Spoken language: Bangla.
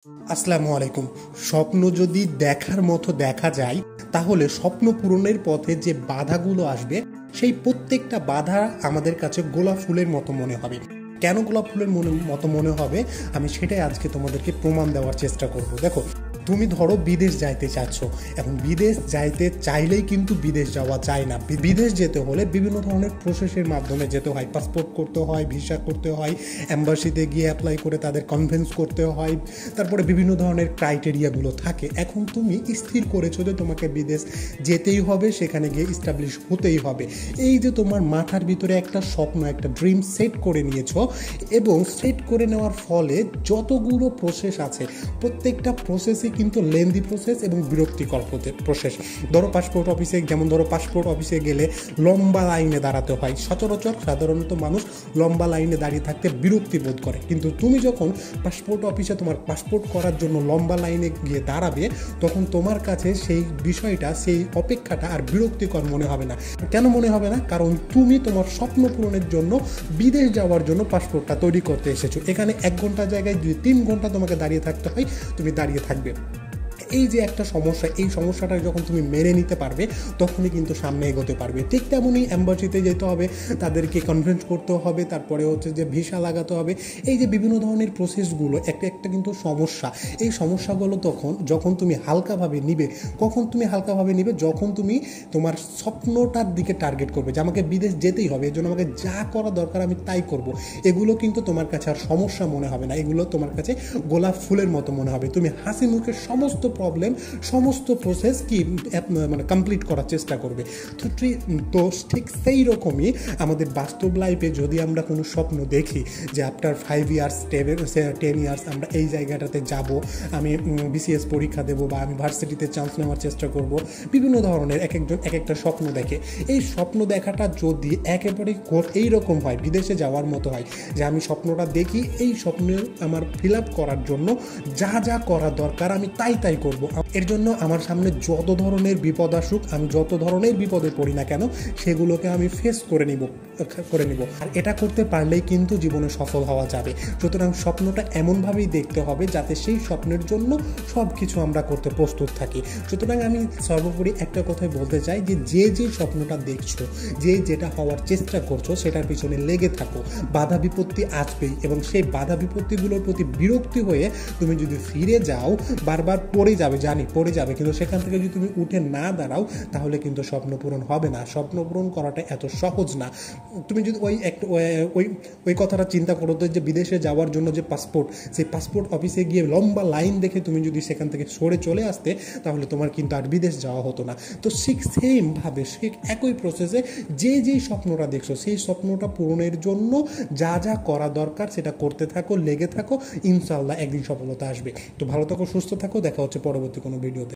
আসসালামু আলাইকুম। স্বপ্ন যদি দেখার মতো দেখা যায়, তাহলে স্বপ্ন পূরণের পথে যে বাধাগুলো আসবে, সেই প্রত্যেকটা বাধা আমাদের কাছে গোলাপ ফুলের মতো মনে হবে। কেন গোলাপ ফুলের মতো মনে হবে, আমি সেটাই আজকে তোমাদেরকে প্রমাণ দেওয়ার চেষ্টা করব। দেখো, তুমি ধরো বিদেশ যাইতে চাচ্ছ। এখন বিদেশ যাইতে চাইলেই কিন্তু বিদেশ যাওয়া যায় না। বিদেশ যেতে হলে বিভিন্ন ধরনের প্রসেসের মাধ্যমে যেতে হয়। পাসপোর্ট করতে হয়, ভিসা করতে হয়, এম্বাসিতে গিয়ে অ্যাপ্লাই করে তাদের কনভিন্স করতে হয়। তারপরে বিভিন্ন ধরনের ক্রাইটেরিয়াগুলো থাকে। এখন তুমি স্থির করেছো যে তোমাকে বিদেশ যেতেই হবে, সেখানে গিয়ে ইস্টাবলিশ হতেই হবে। এই যে তোমার মাথার ভিতরে একটা স্বপ্ন, একটা ড্রিম সেট করে নিয়েছো, এবং সেট করে নেওয়ার ফলে যতগুলো প্রসেস আছে, প্রত্যেকটা প্রসেসই কিন্তু লেন্দি প্রসেস এবং বিরক্তিকর প্রসেস। ধরো পাসপোর্ট অফিসে গেলে লম্বা লাইনে দাঁড়াতে হয়। সাধারণত মানুষ লম্বা লাইনে দাঁড়িয়ে থাকতে বিরক্তি বোধ করে, কিন্তু তুমি যখন পাসপোর্ট অফিসে তোমার পাসপোর্ট করার জন্য লম্বা লাইনে গিয়ে দাঁড়াবে, তখন তোমার কাছে সেই বিষয়টা, সেই অপেক্ষাটা আর বিরক্তিকর মনে হবে না। কেন মনে হবে না? কারণ তুমি তোমার স্বপ্ন পূরণের জন্য বিদেশ যাওয়ার জন্য পাসপোর্টটা তৈরি করতে এসেছো। এখানে 1 ঘন্টার জায়গায় 2-3 ঘন্টা তোমাকে দাঁড়িয়ে থাকতে হয়, তুমি দাঁড়িয়ে থাকবে। এই যে একটা সমস্যা, এই সমস্যাটা যখন তুমি মেনে নিতে পারবে, তখনই কিন্তু সামনে এগোতে পারবে। ঠিক তেমনই এম্বাসিতে যেতে হবে, তাদেরকে কনভিন্স করতে হবে, তারপরে হচ্ছে যে ভিসা লাগাতে হবে। এই যে বিভিন্ন ধরনের প্রসেসগুলো, একটা কিন্তু সমস্যা। এই সমস্যাগুলো যখন তুমি হালকাভাবে নিবে, যখন তুমি তোমার স্বপ্নটার দিকে টার্গেট করবে, যে আমাকে বিদেশ যেতেই হবে, এর জন্য আমাকে যা করা দরকার আমি তাই করব। এগুলো কিন্তু তোমার কাছে আর সমস্যা মনে হবে না, এগুলো তোমার কাছে গোলাপ ফুলের মতো মনে হবে। তুমি হাসি মুখে সমস্ত প্রবলেম, সমস্ত প্রসেস কমপ্লিট করার চেষ্টা করবে। তো ঠিক সেই রকমই আমাদের বাস্তব লাইফে যদি আমরা কোনো স্বপ্ন দেখি যে আফটার 5 ইয়ার্স 10 ইয়ার্স আমরা এই জায়গাটাতে যাব, আমি বিসিএস পরীক্ষা দেবো, বা আমি ভার্সিটিতে চান্স নেওয়ার চেষ্টা করব, বিভিন্ন ধরনের একজন এক একটা স্বপ্ন দেখে। এই স্বপ্ন দেখাটা যদি একেবারে এইরকম হয়, বিদেশে যাওয়ার মতো হয়, যে আমি স্বপ্নটা দেখি, এই স্বপ্ন আমার ফিল আপ করার জন্য যা যা করা দরকার আমি তাই করব। এর জন্য আমার সামনে যত ধরনের বিপদ আসুক, আমি যত ধরনের বিপদে পড়ি না কেন, সেগুলোকে আমি ফেস করে নিব। আর এটা করতে পারলেই কিন্তু জীবনে সফল হওয়া যাবে। সুতরাং স্বপ্নটা এমনভাবেই দেখতে হবে যাতে সেই স্বপ্নের জন্য সব কিছু আমরা করতে প্রস্তুত থাকি। সুতরাং আমি সর্বোপরি একটা কথাই বলতে চাই, যে স্বপ্নটা দেখছো, যেটা হওয়ার চেষ্টা করছো, সেটার পিছনে লেগে থাকো। বাধা বিপত্তি আসবেই, এবং সেই বাধা বিপত্তিগুলোর প্রতি বিরক্তি হয়ে তুমি যদি ফিরে যাও, বারবার পড়ে যাবে, কিন্তু সেখান থেকে যদি তুমি উঠে না দাঁড়াও, তাহলে কিন্তু স্বপ্ন পূরণ হবে না। স্বপ্ন পূরণ করাটা এত সহজ না। তুমি যদি ওই কথাটা চিন্তা করো, তো যে বিদেশে যাওয়ার জন্য যে পাসপোর্ট, সেই পাসপোর্ট অফিসে গিয়ে লম্বা লাইন দেখে তুমি যদি সেখান থেকে সরে চলে আসতে, তাহলে তোমার কিন্তু আর বিদেশ যাওয়া হতো না। তো সেমভাবে একই প্রসেসে যে স্বপ্নটা দেখছো, সেই স্বপ্নটা পূরণের জন্য যা যা করা দরকার সেটা করতে থাকো, লেগে থাকো, ইনশাআল্লাহ একদিন সফলতা আসবে। তো ভালো থাকো, সুস্থ থাকো, দেখা হচ্ছে পরবর্তী কোনো ভিডিওতে।